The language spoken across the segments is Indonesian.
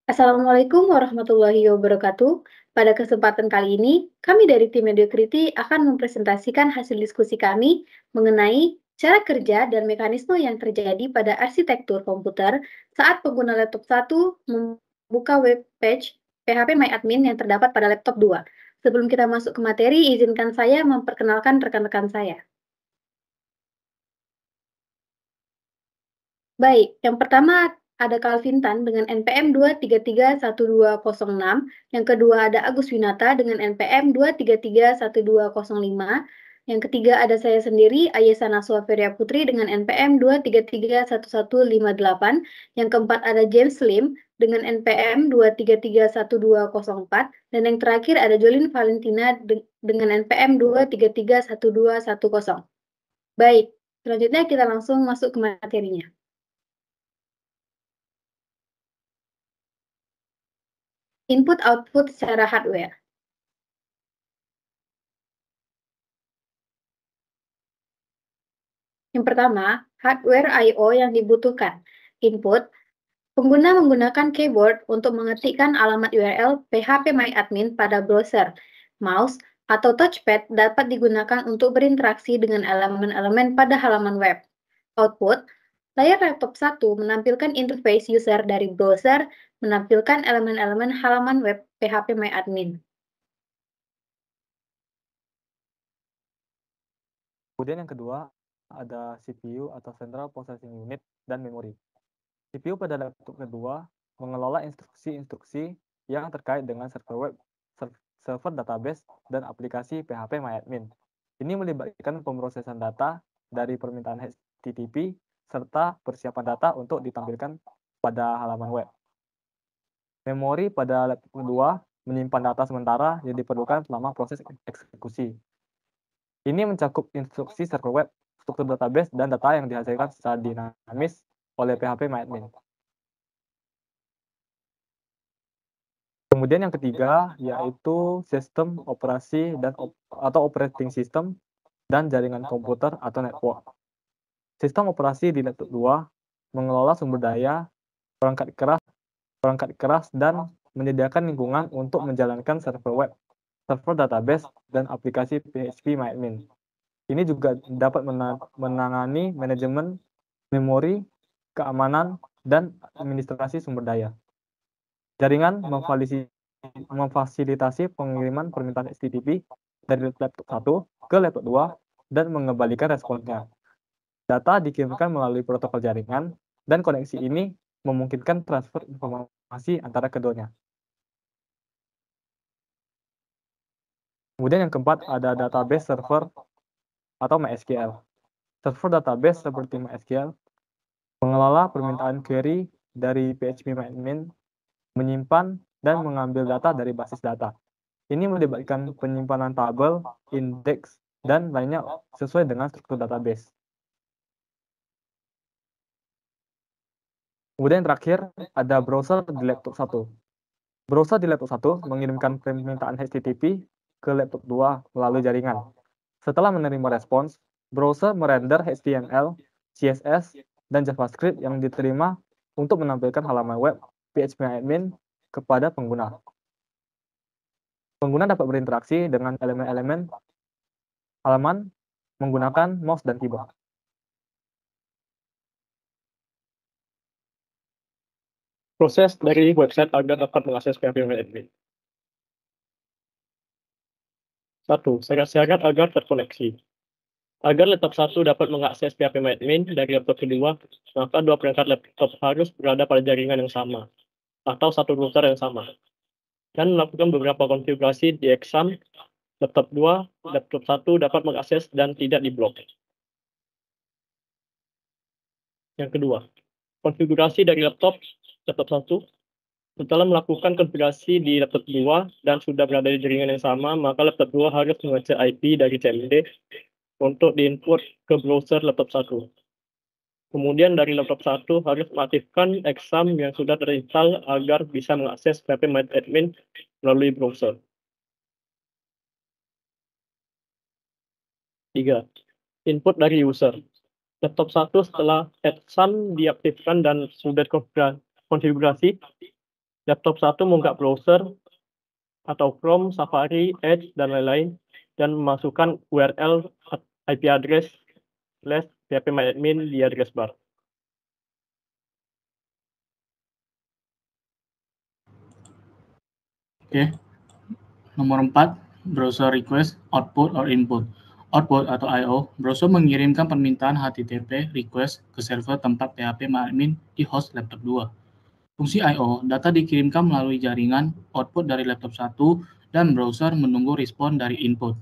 Assalamualaikum warahmatullahi wabarakatuh. Pada kesempatan kali ini, kami dari tim Mediocrity akan mempresentasikan hasil diskusi kami mengenai cara kerja dan mekanisme yang terjadi pada arsitektur komputer saat pengguna laptop 1 membuka web page PHP yang terdapat pada laptop 2. Sebelum kita masuk ke materi, izinkan saya memperkenalkan rekan-rekan saya. Baik, yang pertama ada Calvin Tan dengan NPM 2331206, yang kedua ada Agus Winata dengan NPM 2331205, yang ketiga ada saya sendiri, Ayesa Naswa Feria Putri dengan NPM 2331158, yang keempat ada James Lim dengan NPM 2331204, dan yang terakhir ada Jolin Valentina dengan NPM 2331210. Baik, selanjutnya kita langsung masuk ke materinya. Input-output secara hardware. Yang pertama, hardware I/O yang dibutuhkan. Input, pengguna menggunakan keyboard untuk mengetikkan alamat URL phpMyAdmin pada browser. Mouse atau touchpad dapat digunakan untuk berinteraksi dengan elemen-elemen pada halaman web. Output, layar laptop 1 menampilkan interface user dari browser, menampilkan elemen-elemen halaman web phpMyAdmin. Kemudian yang kedua, ada CPU atau Central Processing Unit dan memori. CPU pada laptop kedua mengelola instruksi-instruksi yang terkait dengan server web, server database, dan aplikasi PHPMyAdmin. Ini melibatkan pemrosesan data dari permintaan HTTP serta persiapan data untuk ditampilkan pada halaman web. Memori pada laptop kedua menyimpan data sementara yang diperlukan selama proses eksekusi. Ini mencakup instruksi server web, struktur database, dan data yang dihasilkan secara dinamis oleh PHPMyAdmin. Kemudian yang ketiga yaitu sistem operasi atau operating system dan jaringan komputer atau network. Sistem operasi di laptop 2 mengelola sumber daya, perangkat keras, dan menyediakan lingkungan untuk menjalankan server web, server database, dan aplikasi PHPMyAdmin. Ini juga dapat menangani manajemen memori, keamanan, dan administrasi sumber daya. Jaringan memfasilitasi pengiriman permintaan HTTP dari laptop 1 ke laptop 2 dan mengembalikan responsnya. Data dikirimkan melalui protokol jaringan, dan koneksi ini memungkinkan transfer informasi antara keduanya. Kemudian yang keempat ada database server atau MySQL. Server database seperti MySQL mengelola permintaan query dari PHPMyAdmin, menyimpan dan mengambil data dari basis data. Ini melibatkan penyimpanan tabel, indeks, dan lainnya sesuai dengan struktur database. Kemudian terakhir ada browser di laptop 1. Browser di laptop 1 mengirimkan permintaan HTTP ke laptop 2 melalui jaringan. Setelah menerima respons, browser merender HTML, CSS, dan JavaScript yang diterima untuk menampilkan halaman web PHPMyAdmin kepada pengguna. Pengguna dapat berinteraksi dengan elemen-elemen halaman menggunakan mouse dan keyboard. Proses dari website agar dapat mengakses PHPMyAdmin. 1. Syarat-syarat agar terkoneksi. Agar laptop 1 dapat mengakses PHPMyAdmin dari laptop kedua, maka dua perangkat laptop harus berada pada jaringan yang sama, atau satu router yang sama, dan melakukan beberapa konfigurasi di exam laptop 2, laptop 1 dapat mengakses dan tidak diblok. Yang kedua, konfigurasi dari laptop 1. Setelah melakukan konfigurasi di laptop 2 dan sudah berada di jaringan yang sama, maka laptop 2 harus mengecek IP dari CMD untuk diinput ke browser laptop 1. Kemudian dari laptop 1 harus mengaktifkan exam yang sudah terinstall agar bisa mengakses PHPMyAdmin melalui browser. 3. Input dari user. Laptop 1 setelah Sun diaktifkan dan sudah konfigurasi, laptop 1 membuka browser atau Chrome, Safari, Edge, dan lain-lain, dan memasukkan URL IP address /phpMyAdmin di address bar. Oke. Nomor 4, browser request, output, or input. Output atau I/O, browser mengirimkan permintaan HTTP request ke server tempat phpMyAdmin di host laptop 2. Fungsi I/O, data dikirimkan melalui jaringan, output dari laptop 1, dan browser menunggu respon dari input.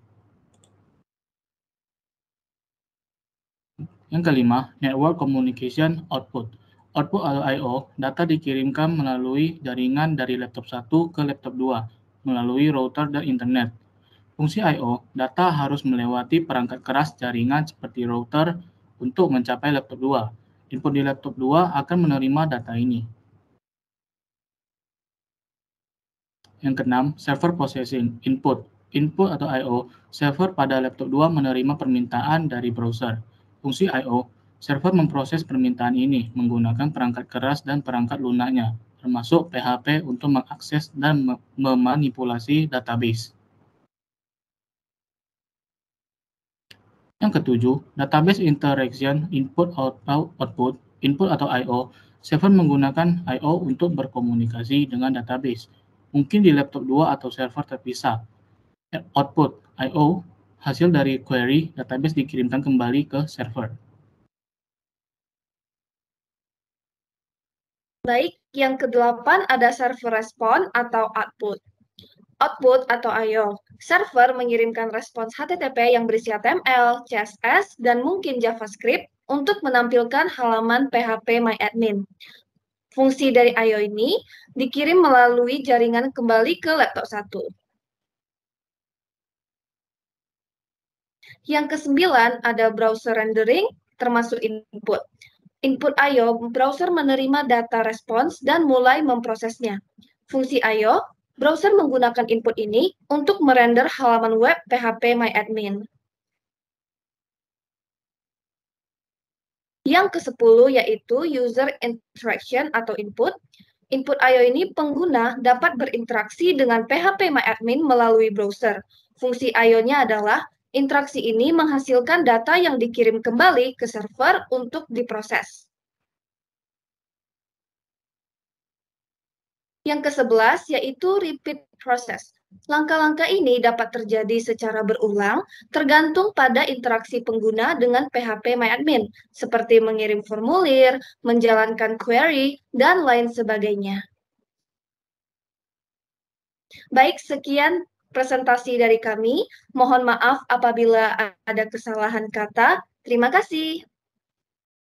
Yang kelima, network communication output. Output atau I/O, data dikirimkan melalui jaringan dari laptop 1 ke laptop 2, melalui router dan internet. Fungsi I/O, data harus melewati perangkat keras jaringan seperti router untuk mencapai laptop 2. Input di laptop 2 akan menerima data ini. Yang keenam, server processing input. Input atau I/O, server pada laptop 2 menerima permintaan dari browser. Fungsi I/O, server memproses permintaan ini menggunakan perangkat keras dan perangkat lunaknya, termasuk PHP untuk mengakses dan memanipulasi database. Yang ketujuh, database interaction input atau output. Input atau I/O, server menggunakan I/O untuk berkomunikasi dengan database. Mungkin di laptop 2 atau server terpisah. Output I/O, hasil dari query database dikirimkan kembali ke server. Baik, yang ke-8 ada server respon atau output. Output atau I/O. Server mengirimkan respons HTTP yang berisi HTML, CSS, dan mungkin JavaScript untuk menampilkan halaman phpMyAdmin. Fungsi dari I/O ini dikirim melalui jaringan kembali ke laptop 1. Yang ke-9 ada browser rendering termasuk input. Input I/O, browser menerima data respons dan mulai memprosesnya. Fungsi I/O, browser menggunakan input ini untuk merender halaman web phpMyAdmin. Yang ke-10 yaitu user interaction atau input. Input I/O ini pengguna dapat berinteraksi dengan phpMyAdmin melalui browser. Fungsi I/O-nya adalah interaksi ini menghasilkan data yang dikirim kembali ke server untuk diproses. Yang ke-11 yaitu repeat process. Langkah-langkah ini dapat terjadi secara berulang tergantung pada interaksi pengguna dengan phpMyAdmin, seperti mengirim formulir, menjalankan query, dan lain sebagainya. Baik, sekian presentasi dari kami. Mohon maaf apabila ada kesalahan kata. Terima kasih.